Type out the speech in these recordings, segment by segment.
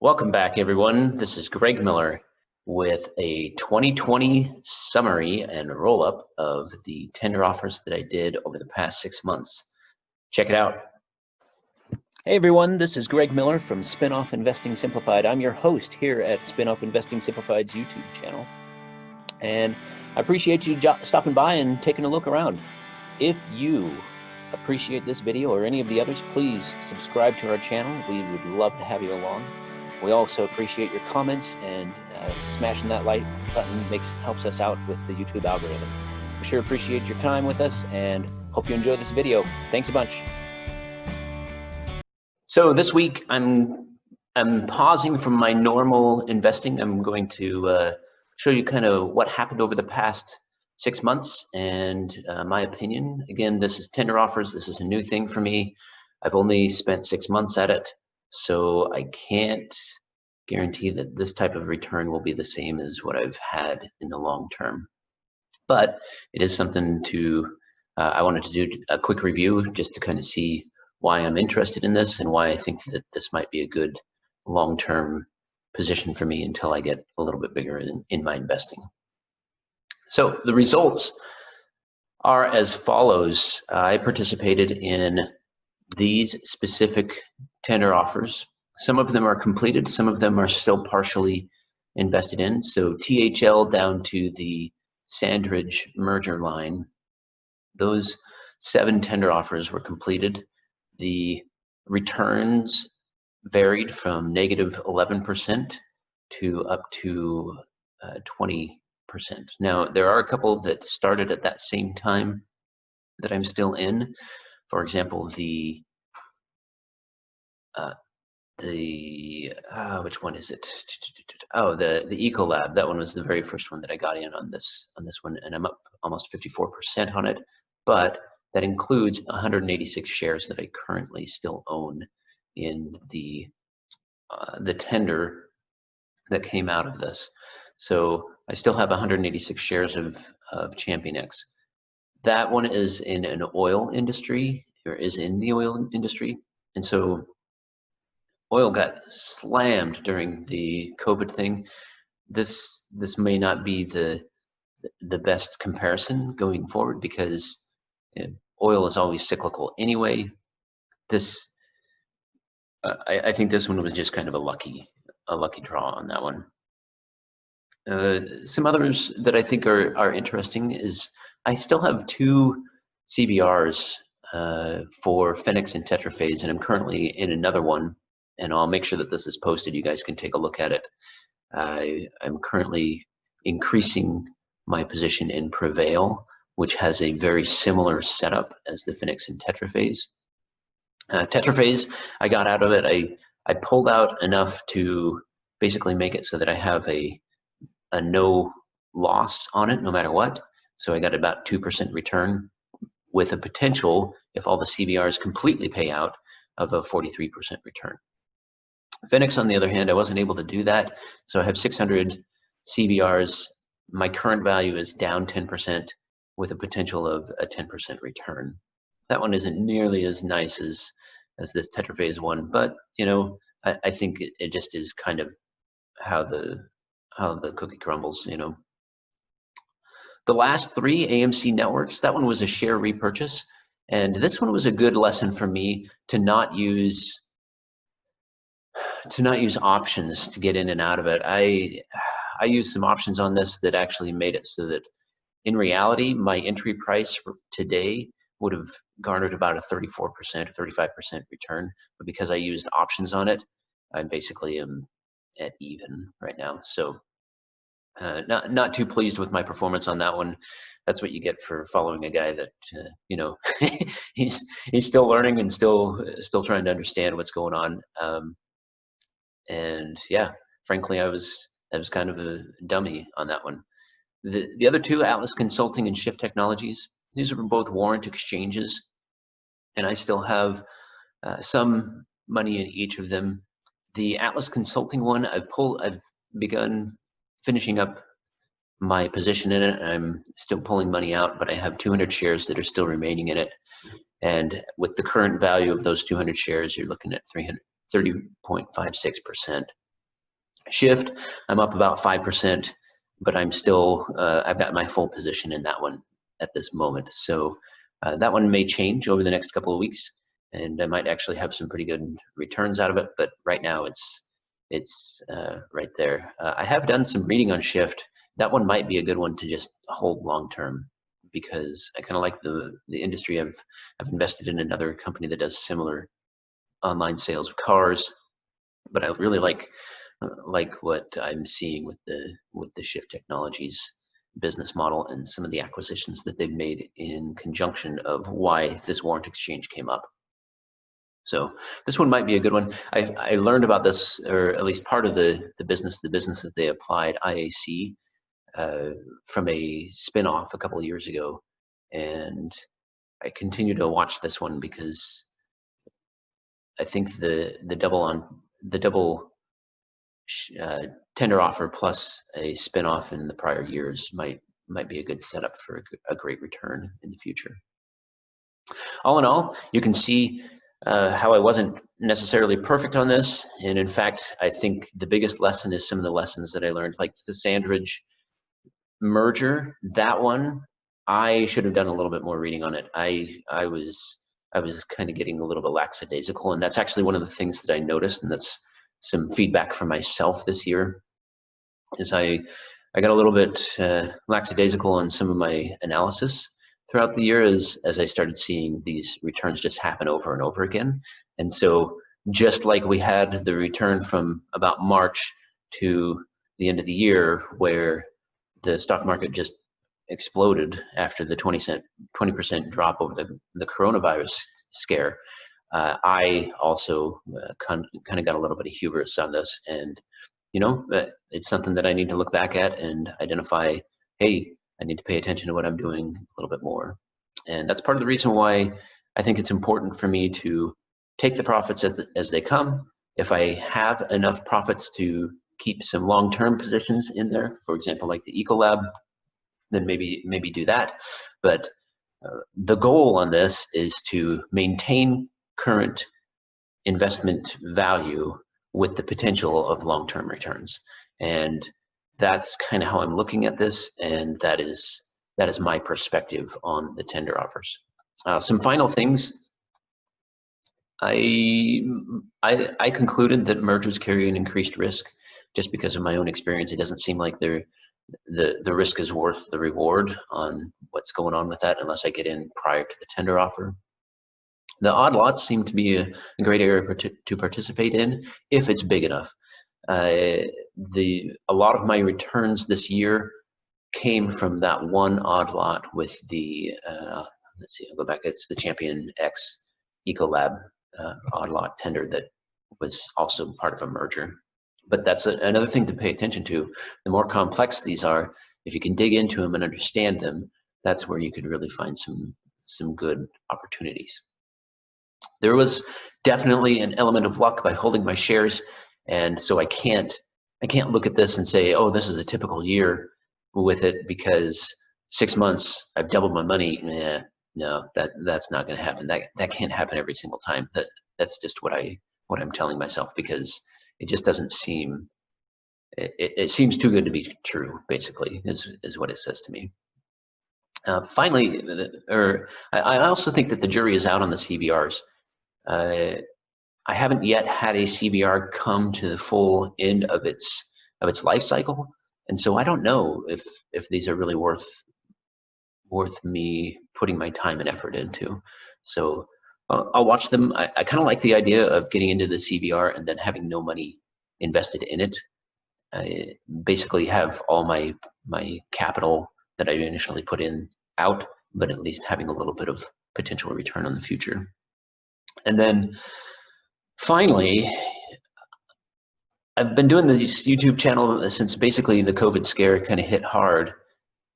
Welcome back, everyone. This is Greg Miller with a 2020 summary and roll-up of the tender offers that I did over the past 6 months. Check it out. Hey, everyone. This is Greg Miller from Spinoff Investing Simplified. I'm your host here at Spinoff Investing Simplified's YouTube channel. And I appreciate you stopping by and taking a look around. If you appreciate this video or any of the others, please subscribe to our channel. We would love to have you along. We also appreciate your comments, and smashing that like button helps us out with the YouTube algorithm. We sure appreciate your time with us and hope you enjoy this video. Thanks a bunch. So this week I'm pausing from my normal investing. I'm going to show you kind of what happened over the past 6 months and my opinion. Again, this is tender offers. This is a new thing for me. I've only spent 6 months at it, so I can't guarantee that this type of return will be the same as what I've had in the long term. But it is something to, I wanted to do a quick review just to kind of see why I'm interested in this and why I think that this might be a good long-term position for me until I get a little bit bigger in my investing. So the results are as follows. I participated in these specific tender offers. Some of them are completed, some of them are still partially invested in. So THL down to the Sandridge merger line, those 7 tender offers were completed. The returns varied from -11% to up to 20%. Now, there are a couple that started at that same time that I'm still in. For example, which one is it? Oh, the Ecolab. That one was the very first one that I got in on this one, and I'm up almost 54% on it. But that includes 186 shares that I currently still own in the tender that came out of this. So I still have 186 shares of ChampionX. That one is in an oil industry, or is in the oil industry, and so oil got slammed during the COVID thing. This may not be the best comparison going forward because oil is always cyclical anyway. I think this one was just kind of a lucky draw on that one. Some others that I think are interesting is I still have 2 CVRs for Phoenix and Tetraphase, and I'm currently in another one, and I'll make sure that this is posted. You guys can take a look at it. I'm currently increasing my position in Prevail, which has a very similar setup as the Phoenix and Tetraphase. Tetraphase, I got out of it. I pulled out enough to basically make it so that I have a no loss on it no matter what. So I got about 2% return with a potential, if all the CVRs completely pay out, of a 43% return. Phoenix, on the other hand, I wasn't able to do that. So I have 600 CVRs. My current value is down 10% with a potential of a 10% return. That one isn't nearly as nice as this Tetraphase one, but you know, I think it just is kind of how the cookie crumbles, you know. The last 3, AMC Networks, that one was a share repurchase, and this one was a good lesson for me to not use options to get in and out of it. I used some options on this that actually made it so that in reality my entry price for today would have garnered about a 34% or 35% return, but because I used options on it, I basically am at even right now. So not too pleased with my performance on that one. That's what you get for following a guy that you know, he's still learning and still trying to understand what's going on. And yeah, frankly, I was kind of a dummy on that one. The other 2, Atlas Consulting and Shift Technologies, these are both warrant exchanges, and I still have some money in each of them. The Atlas Consulting one, I've begun finishing up my position in it. I'm still pulling money out, but I have 200 shares that are still remaining in it. And with the current value of those 200 shares, you're looking at 30.56%. Shift, I'm up about 5%, but I'm still, I've got my full position in that one at this moment. So that one may change over the next couple of weeks, and I might actually have some pretty good returns out of it, but right now it's right there. I have done some reading on Shift. That one might be a good one to just hold long-term, because I kind of like the industry. I've invested in another company that does similar online sales of cars, but I really like what I'm seeing with the Shift Technologies business model and some of the acquisitions that they've made in conjunction of why this warrant exchange came up. So this one might be a good one. I learned about this, or at least part of the business that they applied, IAC, from a spin-off a couple of years ago, and I continue to watch this one because I think the double tender offer plus a spin-off in the prior years might be a good setup for a great return in the future. All in all, you can see how I wasn't necessarily perfect on this, and in fact, I think the biggest lesson is some of the lessons that I learned, like the Sandridge merger. That one, I should have done a little bit more reading on it. I was kind of getting a little bit lackadaisical, and that's actually one of the things that I noticed, and that's some feedback from myself this year, is I got a little bit lackadaisical on some of my analysis throughout the year as I started seeing these returns just happen over and over again. And so just like we had the return from about March to the end of the year, where the stock market just exploded after the 20% drop over the coronavirus scare, I also kind of got a little bit of hubris on this, and it's something that I need to look back at and identify, hey, I need to pay attention to what I'm doing a little bit more. And that's part of the reason why I think it's important for me to take the profits as they come. If I have enough profits to keep some long-term positions in there, for example, like the Ecolab, then maybe do that. But the goal on this is to maintain current investment value with the potential of long-term returns. And that's kind of how I'm looking at this, and that is my perspective on the tender offers. Some final things. I concluded that mergers carry an increased risk just because of my own experience. It doesn't seem like the risk is worth the reward on what's going on with that unless I get in prior to the tender offer. The odd lots seem to be a great area to participate in if it's big enough. A lot of my returns this year came from that one odd lot with the let's see, I'll go back. It's the Champion X Ecolab odd lot tender that was also part of a merger. But that's another thing to pay attention to. The more complex these are, if you can dig into them and understand them, that's where you could really find some good opportunities. There was definitely an element of luck by holding my shares, and so I can't look at this and say, oh, this is a typical year with it because 6 months I've doubled my money. No, that's not going to happen. That can't happen every single time. That's just what I'm telling myself, because it just doesn't seem. It seems too good to be true. Basically, is what it says to me. Finally, I also think that the jury is out on the CVRs. I haven't yet had a CVR come to the full end of its life cycle, and so I don't know if these are really worth me putting my time and effort into. So I'll watch them. I kind of like the idea of getting into the CVR and then having no money invested in it. I basically have all my capital that I initially put in out, but at least having a little bit of potential return on the future. And then finally, I've been doing this YouTube channel since basically the COVID scare kind of hit hard.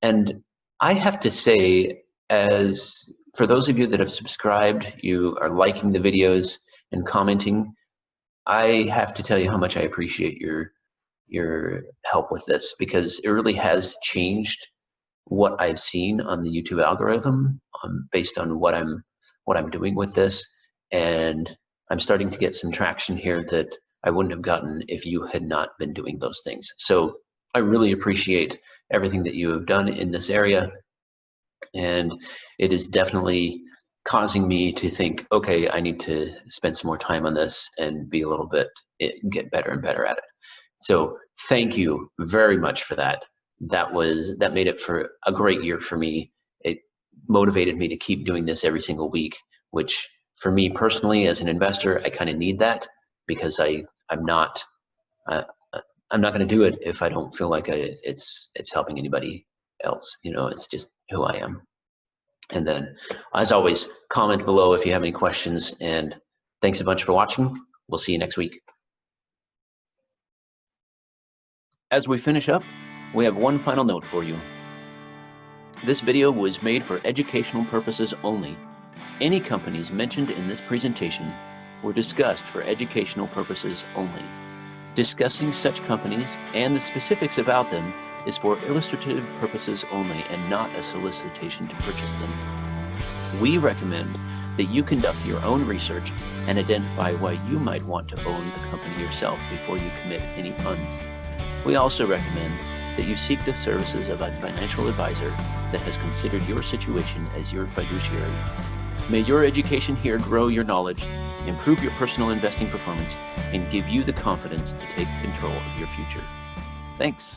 And I have to say, as for those of you that have subscribed, you are liking the videos and commenting, I have to tell you how much I appreciate your help with this, because it really has changed what I've seen on the YouTube algorithm based on what I'm doing with this. And I'm starting to get some traction here that I wouldn't have gotten if you had not been doing those things. So I really appreciate everything that you have done in this area. And it is definitely causing me to think, okay, I need to spend some more time on this and be a little bit, get better and better at it. So thank you very much for that. That made it for a great year for me. It motivated me to keep doing this every single week, which for me personally as an investor, I kind of need that, because I'm not going to do it if I don't feel like it's helping anybody else. It's just who I am. And then, as always, comment below if you have any questions, and thanks a bunch for watching. We'll see you next week. As we finish up, we have one final note for you. This video was made for educational purposes only. Any companies mentioned in this presentation were discussed for educational purposes only. Discussing such companies and the specifics about them is for illustrative purposes only and not a solicitation to purchase them. We recommend that you conduct your own research and identify why you might want to own the company yourself before you commit any funds. We also recommend that you seek the services of a financial advisor that has considered your situation as your fiduciary. May your education here grow your knowledge, improve your personal investing performance, and give you the confidence to take control of your future. Thanks.